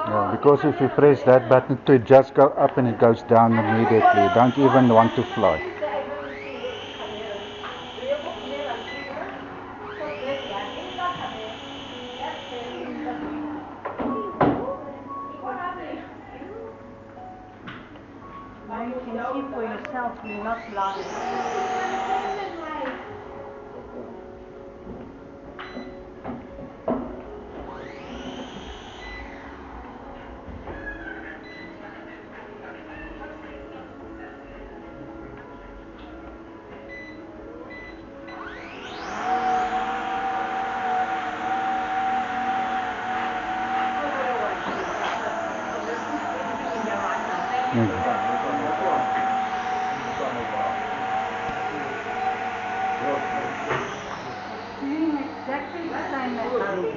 Yeah, because if you press that button to just go up and it goes down immediately. You don't even want to fly. Now you can see for yourself, you're not lying. Doing exactly the same as others.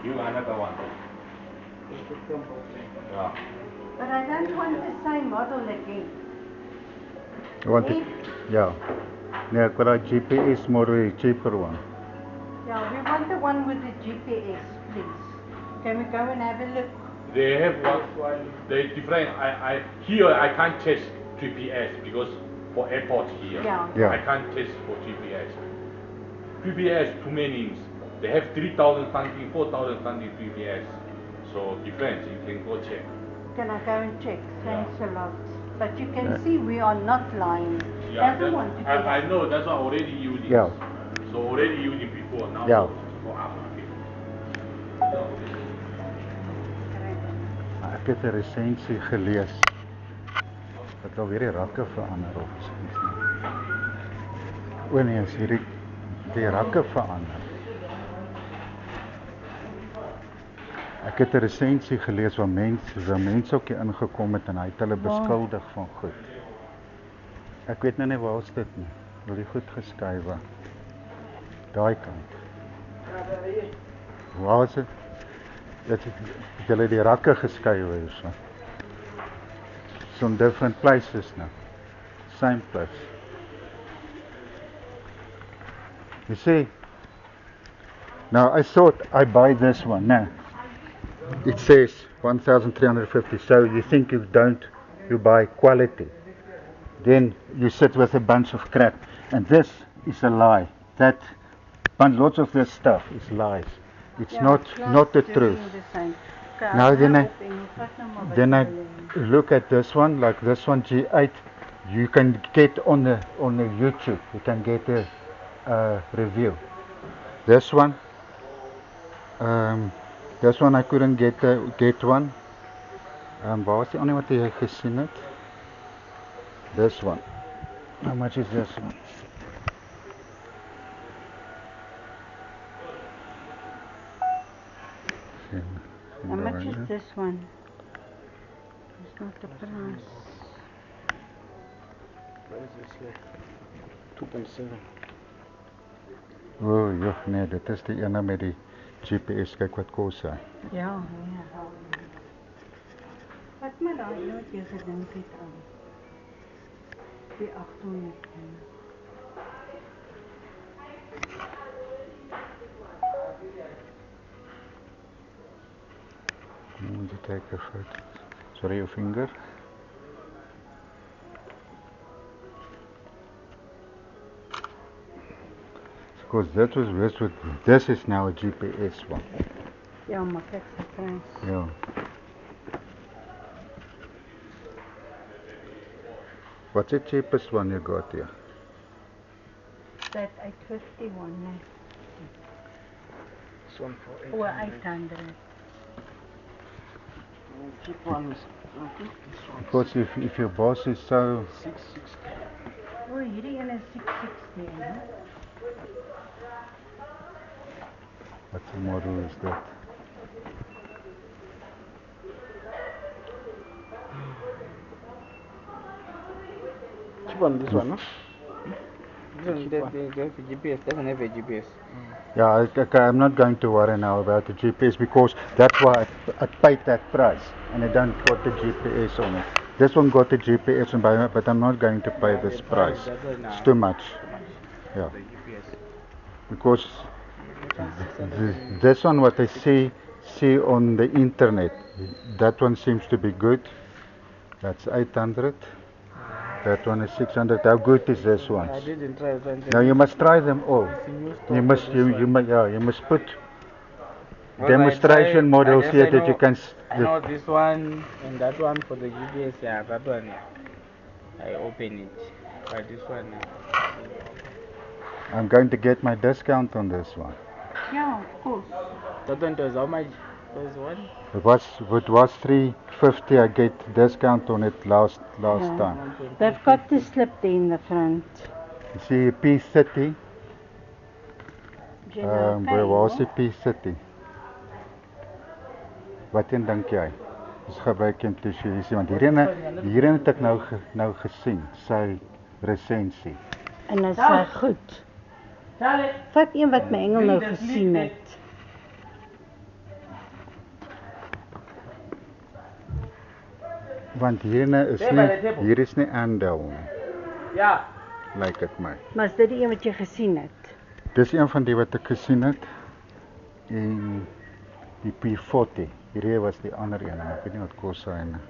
You another one. Yeah. But I don't want the same model again. You want it? Yeah. Yeah, got a GPS model, a cheaper one. Yeah, we want the one with the GPS, please. Can we go and have a look? They have one. They different. Here I can't test GPS because for airport here. Yeah. I can't test for GPS. GPS too many. They have 3,000 something, 4,000 something GPS. So different. You can go check. Can I go and check? Thanks a lot. But you can see we are not lying. Yeah, Doesn't want to I know. That's why already using. Yeah. So already using before now. Yeah. For after. Ek het 'n resensie gelees dat alweer die rakke verander op is. O nee, as hierdie die rakke verander. Ek het 'n resensie gelees waar mense ook hier ingekom het en hy het hulle beskuldig van goed. Ek weet nou nie waar is dit nie. Wil die goed geskuif word. Daai kant. Waar is dit? Dat hulle die rakke geskuif het so. So in different places now. Same place. You see? Now I thought I buy this one. No. It says 1,350. So you think you buy quality. Then you sit with a bunch of crap. And this is a lie. Lots of this stuff is lies. It's not the truth. Now then I look at this one, like this one G8. You can get on the YouTube. You can get a review. This one I couldn't get one. Waar was die ander wat jy gesien het? This one. How much is this one? How much is this one? It's not the price. Price is 2.7. Oh, joh, nee, dit is die ene met die GPS, kyk wat kos hy. Ja. Wat my daar nooit weer gedink het aan. Die 800. Moet jy take a photo. Sorry, your finger. Because this is now a GPS one. Ja, maar kyk die prys. Ja. What's the cheapest one you got here? That 851, ne? This one for 800. Or 800. Cheap one is, I think this one. Because if your boss is so... 660. Oh, hierdie een is 660, ne? What model is that? Cheap one, this one, no? The GPS doesn't have a GPS. Yeah, okay, I'm not going to worry now about the GPS because that's why I paid that price and I don't got the GPS on it. This one got the GPS on but I'm not going to pay this price. It's too much. Yeah. The GPS. Because this one what I see on the internet, that one seems to be good. That's 800. That one is 600. How good is this one? I didn't try it. Now you must try them all. It's a new stock You must for this one. you must put Well, demonstration I models guess here I that you know- can. I know this one and that one for the GPS. Yeah, that one. Yeah. I open it. But this one. I'm going to get my discount on this one. Yeah, of course. That one was how much? Was one? It was 350. I get discount on it last Yeah. time. 1.2. They've got the slip there in the front. You see P30. Where was die okay, P30? Wat dink jy? Dis gebruik intuïsie want hierin het ek nou gesien sy resensie. En is hy goed? Vat een wat my engel nou gesien het. Want hier is nie Andowl nie. Ja. Lyk dit my. Maar is dit die een wat jy gesien het? Dis een van die wat ek gesien het. En die P40. Hierdie was die ander een. Ek weet nie wat kos hy nie.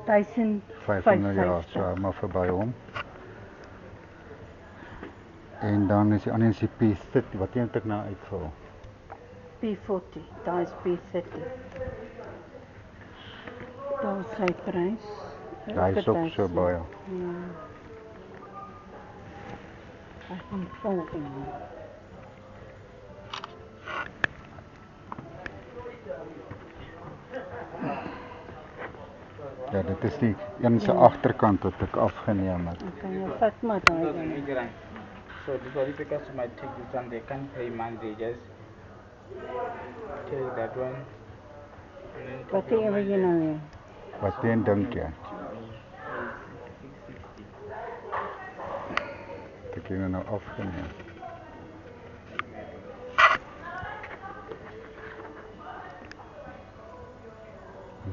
500 jaar, so maar verby hom. En dan is die ander is die P30. Wat het ek nou uitgehaal? P40, daar is P30. Daar is sy prys. Hy is ook so baie. Ja. Ek gaan volgende. Ja, dit is die een se agterkant wat ek afgeneem het. Dan kan jy vat maar daai Doesn't een. make it. So the because might take this one, they can't pay monthly. Just take that one. And then Wat take your wil jy money. nou hê? Wat dink jy? 660. Ek het nou afgeneem.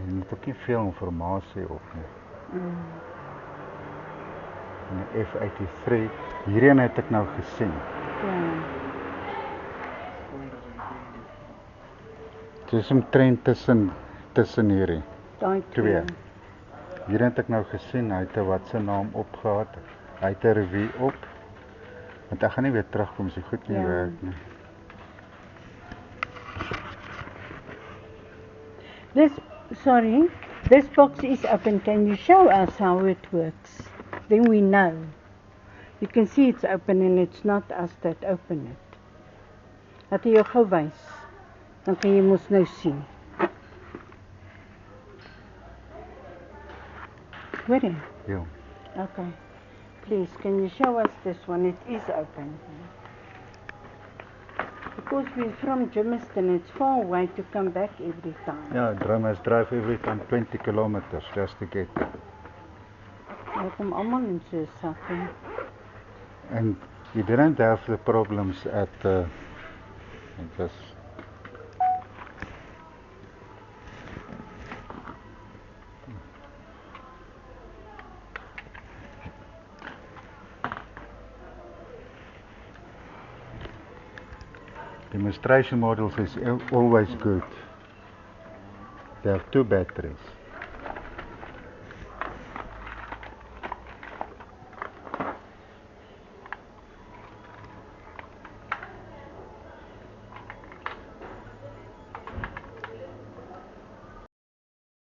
Jy moet ook nie veel inligting op nie. En die F83, hierheen het ek nou gesien. Ja. Dit is omtrent tussen hierdie Daai twee. Hierheen het ek nou gesien, hy het 'n wat se naam opgehad. Hy het 'n review op. Want ek gaan nie weer terugkom as die goed nie Ja. werk nie. This box is open. Can you show us how it works? Then we know. You can see it's open and it's not us that open it. Had hy jou gou wys? Dan kan jy mos nou sien. Hoor jy? Ja. Okay. Please, can you show us this one? It is open. Because we're from Germiston, it's far away to come back every time. Ja, drummers drive every time 20 kilometers just to get there. Hulle kom almal in so 'n sak in. And you didn't have the problems at just demonstration models is always good. They have 2 batteries.